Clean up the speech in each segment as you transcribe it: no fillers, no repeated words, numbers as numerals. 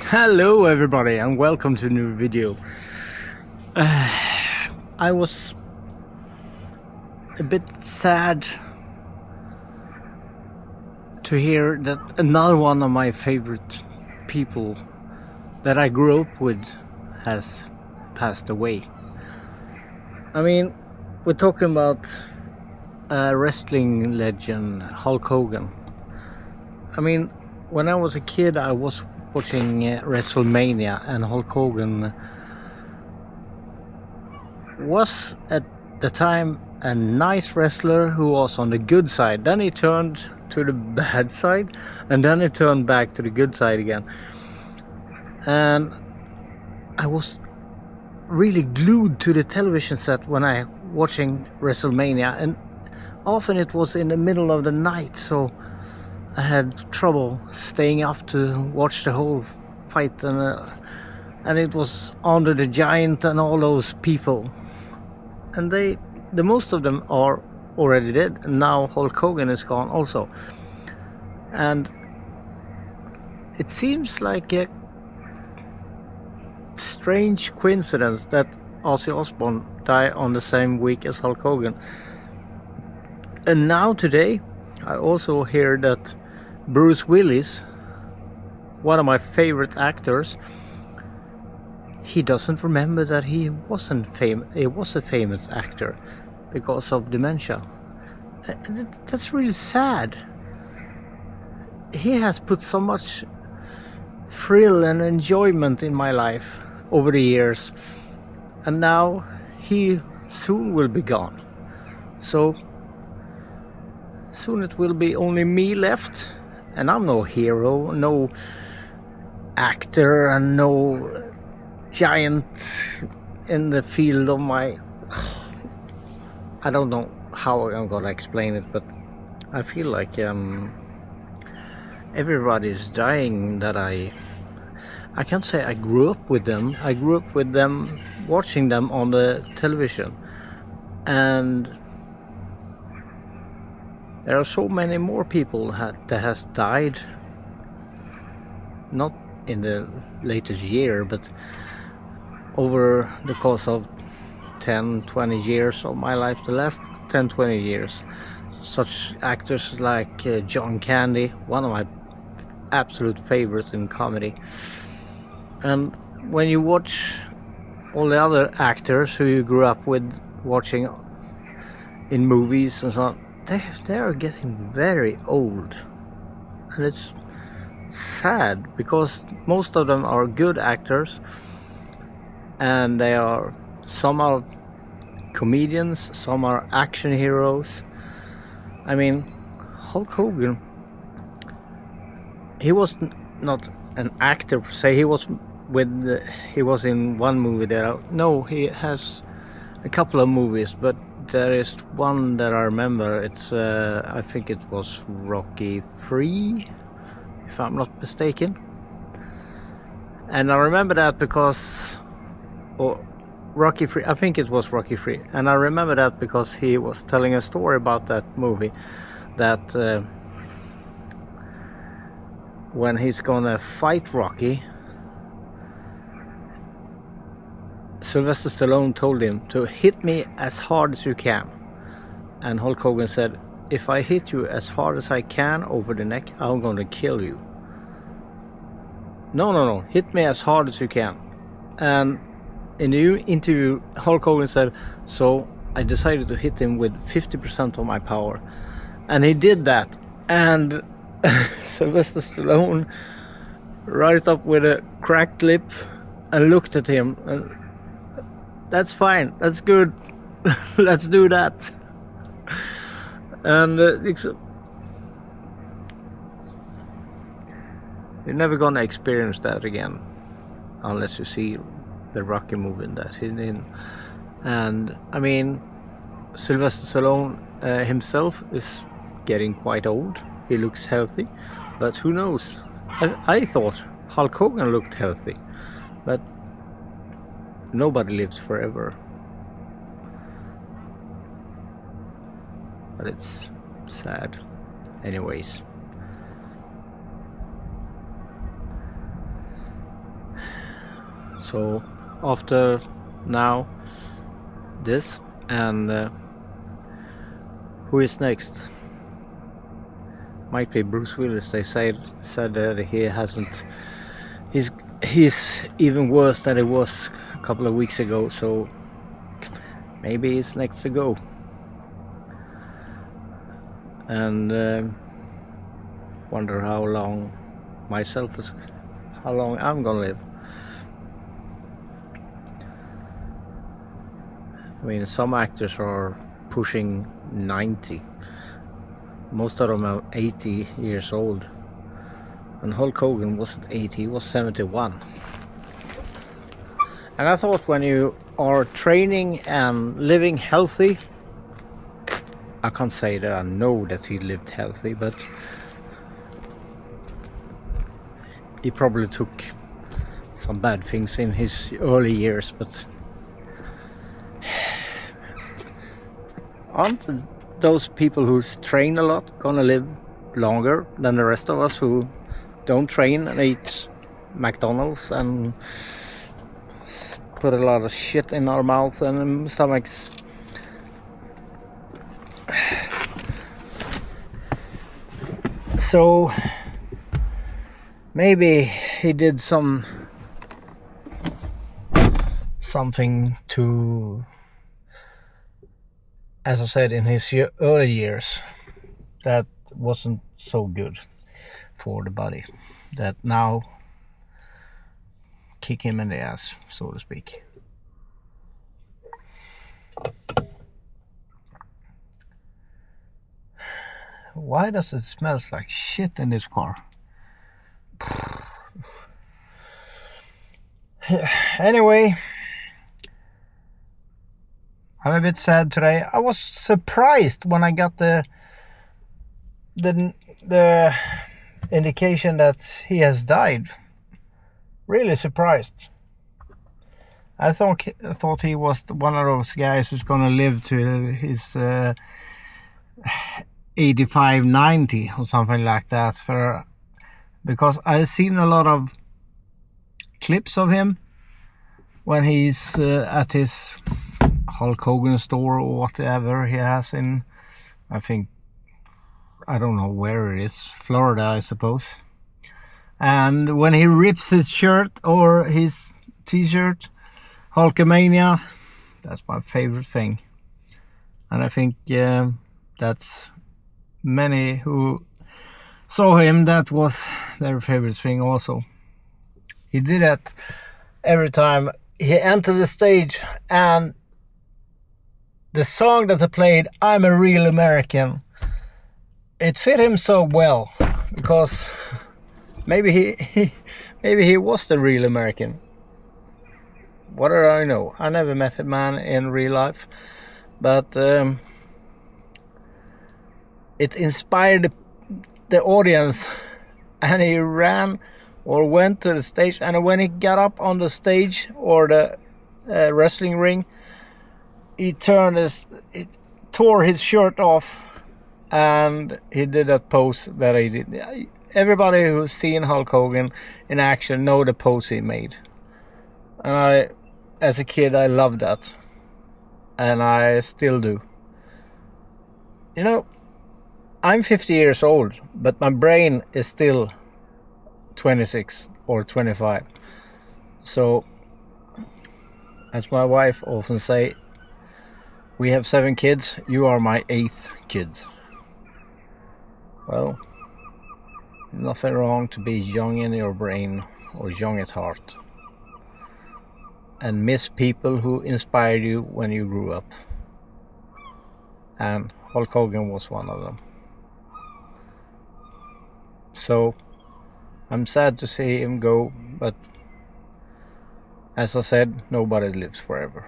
Hello everybody and welcome to a new video. I was a bit sad to hear that another one of my favorite people that I grew up with has passed away. I mean, we're talking about a wrestling legend, Hulk Hogan. I mean, when I was a kid I was watching WrestleMania, and Hulk Hogan was at the time a nice wrestler who was on the good side. Then he turned to the bad side, and then he turned back to the good side again. And I was really glued to the television set when I watching WrestleMania, and often it was in the middle of the night, so I had trouble staying up to watch the whole fight, and it was Andre the Giant and all those people, and the most of them are already dead, and now Hulk Hogan is gone also. And it seems like a strange coincidence that Ozzy Osbourne died on the same week as Hulk Hogan. And now today I also hear that Bruce Willis, one of my favorite actors, he doesn't remember that he was a famous actor because of dementia. That's really sad. He has put so much thrill and enjoyment in my life over the years, and now he soon will be gone. So soon it will be only me left, and I'm no hero, no actor, and no giant in the field of my... I don't know how I'm gonna explain it, but I feel like everybody's dying that I can't say I grew up with them. I grew up with them, watching them on the television, and there are so many more people that has died, not in the latest year, but over the course of 10-20 years of my life, the last 10-20 years. Such actors like John Candy, one of my absolute favorites in comedy. And when you watch all the other actors who you grew up with watching in movies and so on, they are getting very old, and it's sad because most of them are good actors, and some are comedians, some are action heroes. I mean, Hulk Hogan, he was not an actor per se. He was in one movie he has a couple of movies, but there is one that I remember. It's I think it was Rocky III, if I'm not mistaken. And I remember that because Rocky III, I think it was Rocky III, and I remember that because he was telling a story about that movie, that when he's gonna fight Rocky, Sylvester Stallone told him to hit me as hard as you can, and Hulk Hogan said, if I hit you as hard as I can over the neck, I'm gonna kill you. No, hit me as hard as you can. And in the interview, Hulk Hogan said, so I decided to hit him with 50% of my power. And he did that. And Sylvester Stallone rised up with a cracked lip and looked at him. And, that's fine, that's good. Let's do that. And you're never gonna experience that again unless you see the Rocky movie that he's in. And I mean, Sylvester Stallone himself is getting quite old. He looks healthy, but who knows? I thought Hulk Hogan looked healthy, but nobody lives forever. But it's sad anyways. So after now this, and who is next? Might be Bruce Willis. They said that he hasn't. He's even worse than he was a couple of weeks ago. So maybe he's next to go. And wonder how long I'm gonna live. I mean, some actors are pushing 90. Most of them are 80 years old. And Hulk Hogan wasn't 80, he was 71. And I thought when you are training and living healthy, I can't say that I know that he lived healthy, but he probably took some bad things in his early years, but aren't those people who train a lot gonna live longer than the rest of us who don't train and eat McDonald's and put a lot of shit in our mouth and stomachs? So maybe he did something to, as I said, in his early years that wasn't so good for the body, that now kick him in the ass, so to speak. Why does it smell like shit in this car? Anyway, I'm a bit sad today. I was surprised when I got the indication that he has died. Really surprised. I thought he was one of those guys who's gonna live to his 85, 90 or something like that. Because I've seen a lot of clips of him when he's at his Hulk Hogan store or whatever he has in, I don't know where it is, Florida, I suppose. And when he rips his shirt or his t-shirt, Hulkamania, that's my favorite thing. And I think that's many who saw him, that was their favorite thing also. He did that every time he entered the stage, and the song that he played, I'm a Real American, it fit him so well, because maybe he was the real American. What do I know? I never met a man in real life, but it inspired the audience, and he ran or went to the stage, and when he got up on the stage or the wrestling ring, he tore his shirt off, and he did that pose that he did. Everybody who's seen Hulk Hogan in action know the pose he made. And as a kid, I loved that. And I still do. You know, I'm 50 years old, but my brain is still 26 or 25. So, as my wife often say, we have 7 kids, you are my 8th kids. Well, nothing wrong to be young in your brain or young at heart, and miss people who inspired you when you grew up. And Hulk Hogan was one of them. So I'm sad to see him go, but as I said, nobody lives forever.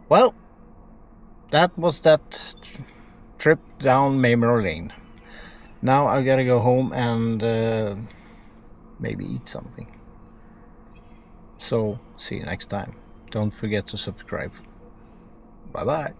Well, that was that trip down memory lane. Now I gotta go home and maybe eat something. So see you next time. Don't forget to subscribe. Bye bye.